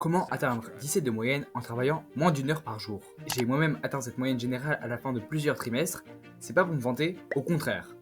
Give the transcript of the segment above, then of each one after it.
Comment atteindre 17 de moyenne en travaillant moins d'une heure par jour? J'ai moi-même atteint cette moyenne générale à la fin de plusieurs trimestres. C'est pas pour me vanter, au contraire.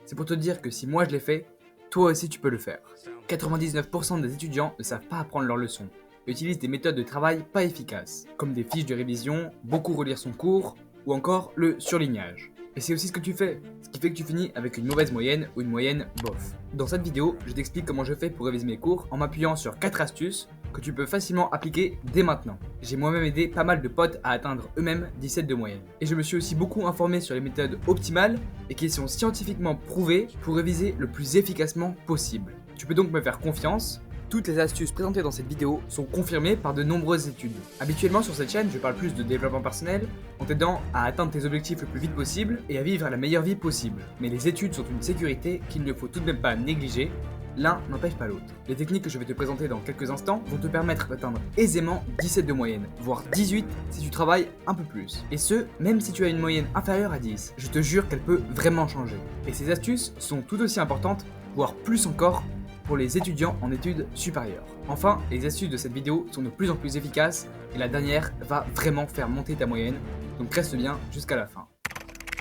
C'est pour te dire que si moi je l'ai fait, toi aussi tu peux le faire. 99% des étudiants ne savent pas apprendre leurs leçons et utilisent des méthodes de travail pas efficaces, comme des fiches de révision, beaucoup relire son cours ou encore le surlignage. Et c'est aussi ce que tu fais, ce qui fait que tu finis avec une mauvaise moyenne ou une moyenne bof. Dans cette vidéo, je t'explique comment je fais pour réviser mes cours en m'appuyant sur 4 astuces que tu peux facilement appliquer dès maintenant. J'ai moi-même aidé pas mal de potes à atteindre eux-mêmes 17 de moyenne. Et je me suis aussi beaucoup informé sur les méthodes optimales et qui sont scientifiquement prouvées pour réviser le plus efficacement possible. Tu peux donc me faire confiance. Toutes les astuces présentées dans cette vidéo sont confirmées par de nombreuses études. Habituellement sur cette chaîne, je parle plus de développement personnel, en t'aidant à atteindre tes objectifs le plus vite possible et à vivre la meilleure vie possible. Mais les études sont une sécurité qu'il ne faut tout de même pas négliger. L'un n'empêche pas l'autre. Les techniques que je vais te présenter dans quelques instants vont te permettre d'atteindre aisément 17 de moyenne, voire 18 si tu travailles un peu plus. Et ce, même si tu as une moyenne inférieure à 10. Je te jure qu'elle peut vraiment changer. Et ces astuces sont tout aussi importantes, voire plus encore, pour les étudiants en études supérieures. Enfin, les astuces de cette vidéo sont de plus en plus efficaces et la dernière va vraiment faire monter ta moyenne, donc reste bien jusqu'à la fin.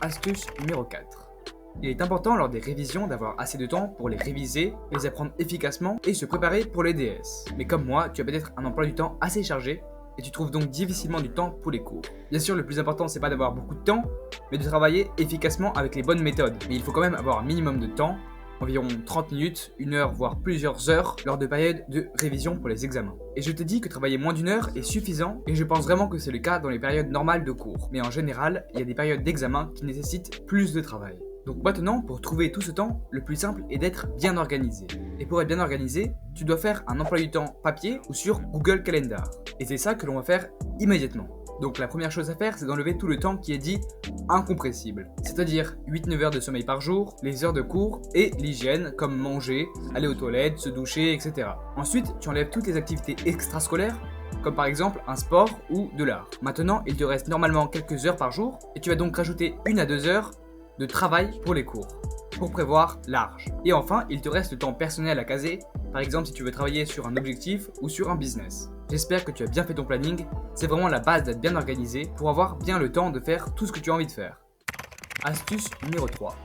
Astuce numéro 4. Il est important lors des révisions d'avoir assez de temps pour les réviser, les apprendre efficacement et se préparer pour les DS. Mais comme moi, tu as peut-être un emploi du temps assez chargé et tu trouves donc difficilement du temps pour les cours. Bien sûr, le plus important c'est pas d'avoir beaucoup de temps, mais de travailler efficacement avec les bonnes méthodes. Mais il faut quand même avoir un minimum de temps, environ 30 minutes, 1 heure, voire plusieurs heures lors de périodes de révision pour les examens. Et je te dis que travailler moins d'une heure est suffisant et je pense vraiment que c'est le cas dans les périodes normales de cours. Mais en général, il y a des périodes d'examen qui nécessitent plus de travail. Donc maintenant, pour trouver tout ce temps, le plus simple est d'être bien organisé. Et pour être bien organisé, tu dois faire un emploi du temps papier ou sur Google Calendar. Et c'est ça que l'on va faire immédiatement. Donc la première chose à faire, c'est d'enlever tout le temps qui est dit incompressible. C'est-à-dire 8-9 heures de sommeil par jour, les heures de cours et l'hygiène, comme manger, aller aux toilettes, se doucher, etc. Ensuite, tu enlèves toutes les activités extrascolaires, comme par exemple un sport ou de l'art. Maintenant, il te reste normalement quelques heures par jour, et tu vas donc rajouter 1 à 2 heures de travail pour les cours, pour prévoir large. Et enfin, il te reste le temps personnel à caser, par exemple si tu veux travailler sur un objectif ou sur un business. J'espère que tu as bien fait ton planning, c'est vraiment la base d'être bien organisé pour avoir bien le temps de faire tout ce que tu as envie de faire. Astuce numéro 3.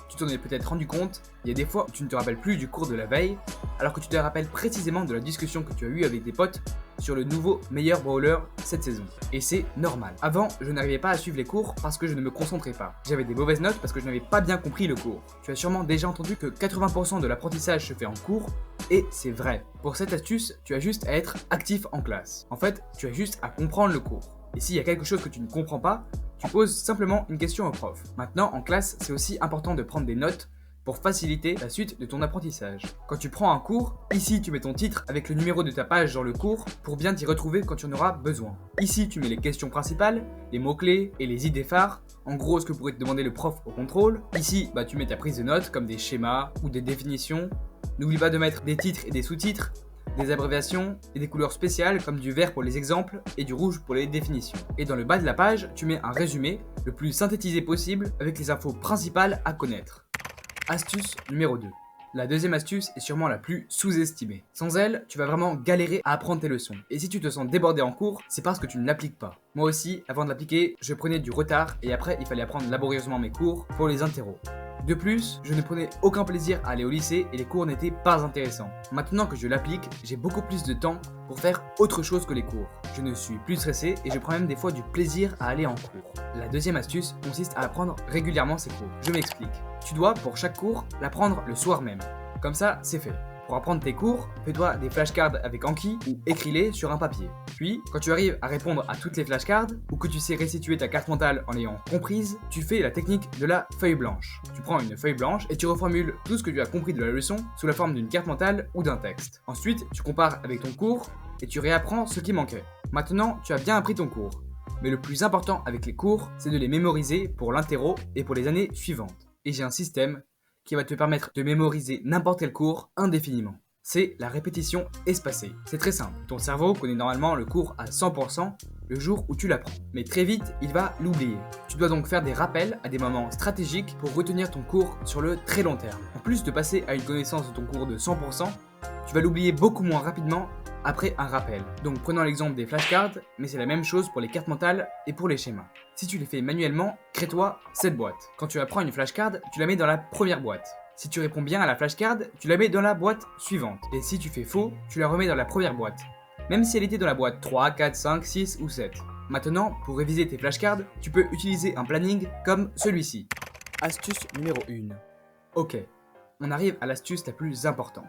Tu t'en es peut-être rendu compte, il y a des fois où tu ne te rappelles plus du cours de la veille, alors que tu te rappelles précisément de la discussion que tu as eue avec tes potes sur le nouveau meilleur brawler cette saison. Et c'est normal. Avant, je n'arrivais pas à suivre les cours parce que je ne me concentrais pas. J'avais des mauvaises notes parce que je n'avais pas bien compris le cours. Tu as sûrement déjà entendu que 80% de l'apprentissage se fait en cours, et c'est vrai. Pour cette astuce, tu as juste à être actif en classe. En fait, tu as juste à comprendre le cours. Et s'il y a quelque chose que tu ne comprends pas, tu poses simplement une question au prof. Maintenant, en classe, c'est aussi important de prendre des notes pour faciliter la suite de ton apprentissage. Quand tu prends un cours, ici tu mets ton titre avec le numéro de ta page dans le cours pour bien t'y retrouver quand tu en auras besoin. Ici tu mets les questions principales, les mots-clés et les idées phares, en gros ce que pourrait te demander le prof au contrôle. Ici tu mets ta prise de notes comme des schémas ou des définitions. N'oublie pas de mettre des titres et des sous-titres, des abréviations et des couleurs spéciales comme du vert pour les exemples et du rouge pour les définitions. Et dans le bas de la page, tu mets un résumé le plus synthétisé possible avec les infos principales à connaître. Astuce numéro 2. La deuxième astuce est sûrement la plus sous-estimée. Sans elle, tu vas vraiment galérer à apprendre tes leçons. Et si tu te sens débordé en cours, c'est parce que tu ne l'appliques pas. Moi aussi, avant de l'appliquer, je prenais du retard et après, il fallait apprendre laborieusement mes cours pour les interros. De plus, je ne prenais aucun plaisir à aller au lycée et les cours n'étaient pas intéressants. Maintenant que je l'applique, j'ai beaucoup plus de temps pour faire autre chose que les cours. Je ne suis plus stressé et je prends même des fois du plaisir à aller en cours. La deuxième astuce consiste à apprendre régulièrement ces cours. Je m'explique. Tu dois, pour chaque cours, l'apprendre le soir même. Comme ça, c'est fait. Pour apprendre tes cours, fais-toi des flashcards avec Anki ou écris-les sur un papier. Puis, quand tu arrives à répondre à toutes les flashcards, ou que tu sais restituer ta carte mentale en l'ayant comprise, tu fais la technique de la feuille blanche. Tu prends une feuille blanche et tu reformules tout ce que tu as compris de la leçon sous la forme d'une carte mentale ou d'un texte. Ensuite, tu compares avec ton cours et tu réapprends ce qui manquait. Maintenant, tu as bien appris ton cours. Mais le plus important avec les cours, c'est de les mémoriser pour l'interro et pour les années suivantes. Et j'ai un système qui va te permettre de mémoriser n'importe quel cours indéfiniment. C'est la répétition espacée. C'est très simple. Ton cerveau connaît normalement le cours à 100% le jour où tu l'apprends. Mais très vite, il va l'oublier. Tu dois donc faire des rappels à des moments stratégiques pour retenir ton cours sur le très long terme. En plus de passer à une connaissance de ton cours de 100%, tu vas l'oublier beaucoup moins rapidement après un rappel. Donc prenons l'exemple des flashcards, mais c'est la même chose pour les cartes mentales et pour les schémas. Si tu les fais manuellement, crée-toi cette boîte. Quand tu apprends une flashcard, tu la mets dans la première boîte. Si tu réponds bien à la flashcard, tu la mets dans la boîte suivante. Et si tu fais faux, tu la remets dans la première boîte. Même si elle était dans la boîte 3, 4, 5, 6 ou 7. Maintenant, pour réviser tes flashcards, tu peux utiliser un planning comme celui-ci. Astuce numéro 1. Ok, on arrive à l'astuce la plus importante.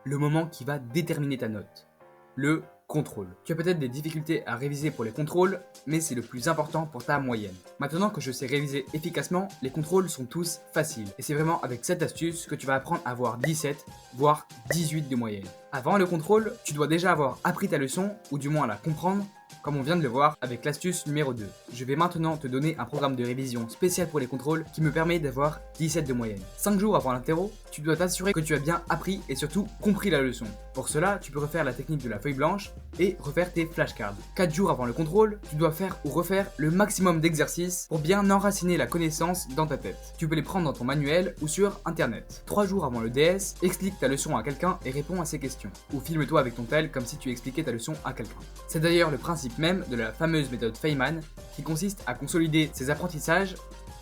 Le moment qui va déterminer ta note. Le contrôle. Tu as peut-être des difficultés à réviser pour les contrôles, mais c'est le plus important pour ta moyenne. Maintenant que je sais réviser efficacement, les contrôles sont tous faciles. Et c'est vraiment avec cette astuce que tu vas apprendre à avoir 17, voire 18 de moyenne. Avant le contrôle, tu dois déjà avoir appris ta leçon, ou du moins la comprendre, comme on vient de le voir avec l'astuce numéro 2. Je vais maintenant te donner un programme de révision spécial pour les contrôles qui me permet d'avoir 17 de moyenne. 5 jours avant l'interro, tu dois t'assurer que tu as bien appris et surtout compris la leçon. Pour cela, tu peux refaire la technique de la feuille blanche et refaire tes flashcards. 4 jours avant le contrôle, tu dois faire ou refaire le maximum d'exercices pour bien enraciner la connaissance dans ta tête. Tu peux les prendre dans ton manuel ou sur internet. 3 jours avant le DS, explique ta leçon à quelqu'un et réponds à ses questions. Ou filme-toi avec ton tel comme si tu expliquais ta leçon à quelqu'un. C'est d'ailleurs le principe même de la fameuse méthode Feynman qui consiste à consolider ses apprentissages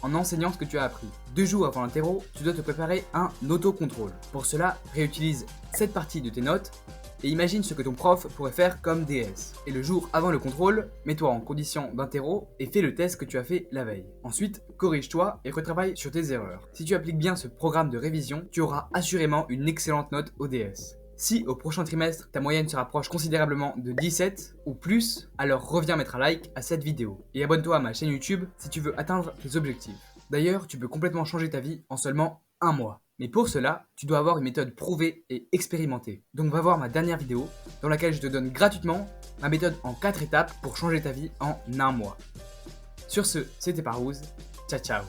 en enseignant ce que tu as appris. 2 jours avant l'interro, tu dois te préparer un autocontrôle. Pour cela, réutilise cette partie de tes notes et imagine ce que ton prof pourrait faire comme DS. Et le jour avant le contrôle, mets-toi en condition d'interro et fais le test que tu as fait la veille. Ensuite, corrige-toi et retravaille sur tes erreurs. Si tu appliques bien ce programme de révision, tu auras assurément une excellente note au DS. Si au prochain trimestre, ta moyenne se rapproche considérablement de 17 ou plus, alors reviens mettre un like à cette vidéo. Et abonne-toi à ma chaîne YouTube si tu veux atteindre tes objectifs. D'ailleurs, tu peux complètement changer ta vie en seulement un mois. Mais pour cela, tu dois avoir une méthode prouvée et expérimentée. Donc va voir ma dernière vidéo dans laquelle je te donne gratuitement ma méthode en 4 étapes pour changer ta vie en un mois. Sur ce, c'était Parouze. Ciao ciao.